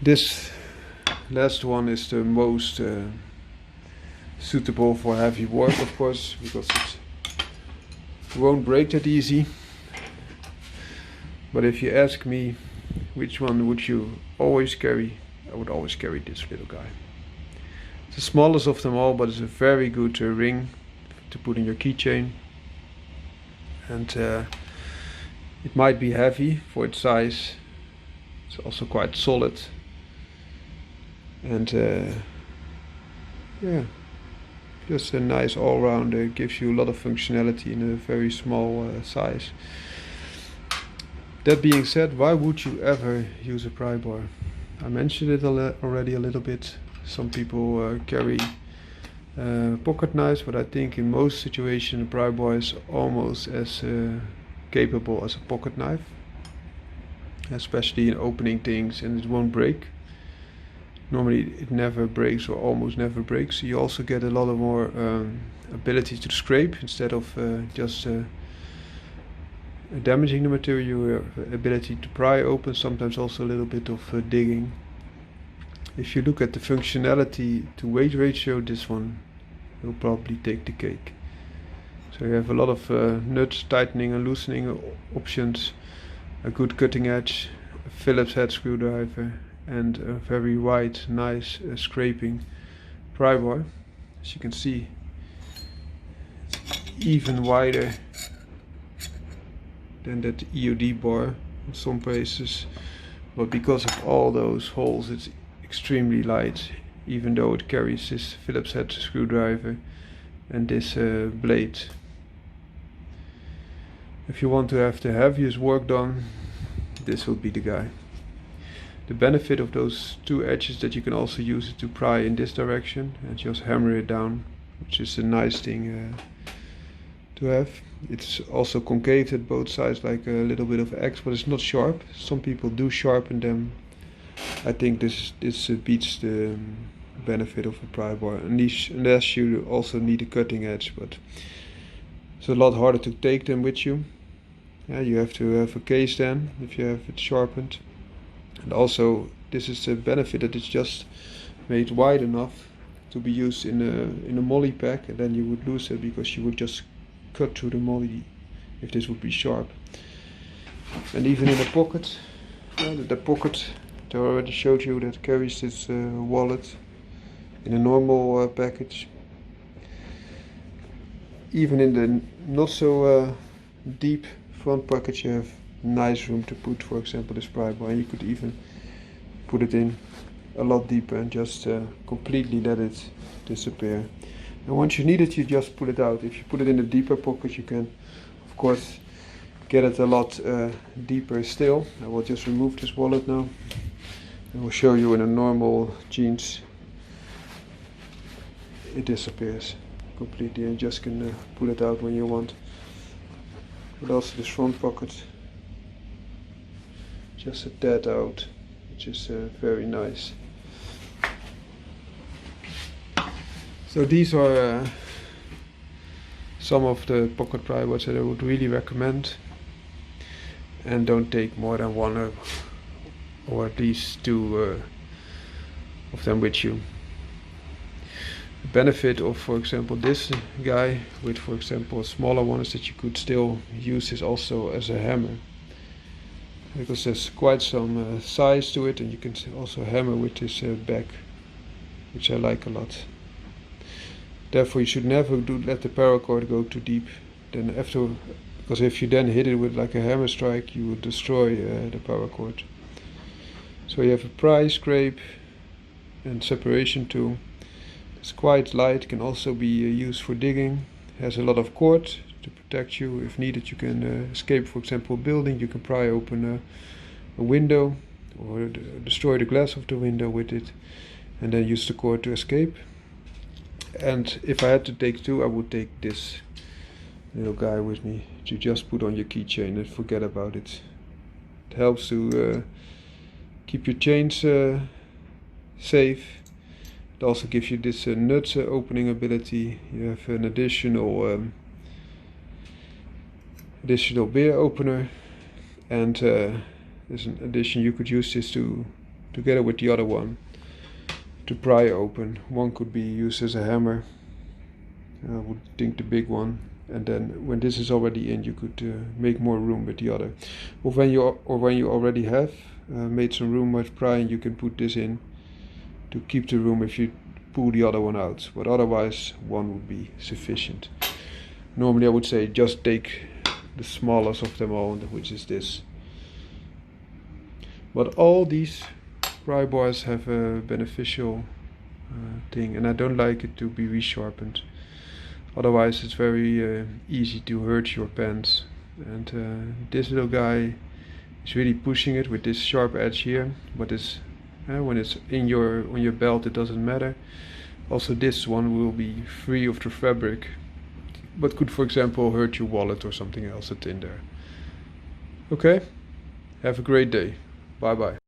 This last one is the most suitable for heavy work, of course, because it won't break that easy. But if you ask me which one would you always carry, I would always carry this little guy. It's the smallest of them all, but it's a very good ring to put in your keychain. And it might be heavy for its size. It's also quite solid. And yeah, just a nice all-rounder. Gives you a lot of functionality in a very small size. That being said, why would you ever use a pry bar? I mentioned it already a little bit. Some people carry pocket knives, but I think in most situations a pry bar is almost as capable as a pocket knife, especially in opening things, and it won't break. Normally it never breaks or almost never breaks. You also get a lot of more ability to scrape instead of just damaging the material. Ability to pry open, sometimes also a little bit of digging. If you look at the functionality to weight ratio, this one will probably take the cake. So you have a lot of nut tightening and loosening options, a good cutting edge, a Phillips head screwdriver, and a very wide, nice scraping pry bar. As you can see, it's even wider than that EOD bar in some places, but because of all those holes it's extremely light, even though it carries this Phillips head screwdriver and this blade. If you want to have the heaviest work done, this will be the guy. The benefit of those two edges that you can also use it to pry in this direction and just hammer it down, which is a nice thing to have. It's also concave at both sides, like a little bit of X, but it's not sharp. Some people do sharpen them. I think this beats the benefit of a pry bar, unless you also need a cutting edge, but it's a lot harder to take them with you. Yeah, you have to have a case then if you have it sharpened. And also this is the benefit that it's just made wide enough to be used in a molly pack, and then you would lose it because you would just cut through the molly if this would be sharp. And even in the pocket, the pocket that I already showed you that carries this wallet in a normal package. Even in the not so deep front pocket you have nice room to put, for example, this pry bar. You could even put it in a lot deeper and just completely let it disappear. And once you need it, you just pull it out. If you put it in a deeper pocket, you can, of course, get it a lot deeper still. I will just remove this wallet now. I will show you in a normal jeans. It disappears completely and just can pull it out when you want. But also this front pocket, just a tad out, which is very nice. So these are some of the pocket pry bars that I would really recommend, and don't take more than one or at least two of them with you. The benefit of, for example, this guy with, for example, a smaller one is that you could still use this also as a hammer, because there's quite some size to it, and you can also hammer with this back, which I like a lot. Therefore you should never let the paracord go too deep. Then after, because if you then hit it with like a hammer strike, you would destroy the paracord. So you have a pry, scrape and separation tool. It's quite light, can also be used for digging. Has a lot of cord to protect you. If needed, you can escape, for example, a building. You can pry open a window or destroy the glass of the window with it, and then use the cord to escape. And if I had to take two, I would take this little guy with me to just put on your keychain and forget about it. It helps to keep your chains safe. It also gives you this nut opening ability. You have an additional beer opener, and as an addition you could use this to together with the other one to pry open. One could be used as a hammer, I would think the big one, and then when this is already in, you could make more room with the other. Or when you already have made some room with prying, you can put this in to keep the room if you pull the other one out, but otherwise one would be sufficient. Normally I would say just take the smallest of them all, which is this. But all these pry bars have a beneficial thing, and I don't like it to be resharpened. Otherwise it's very easy to hurt your pens. And this little guy is really pushing it with this sharp edge here, but this, when it's on your belt it doesn't matter. Also this one will be free of the fabric, but could for example hurt your wallet or something else that's in there. Okay, have a great day. Bye bye.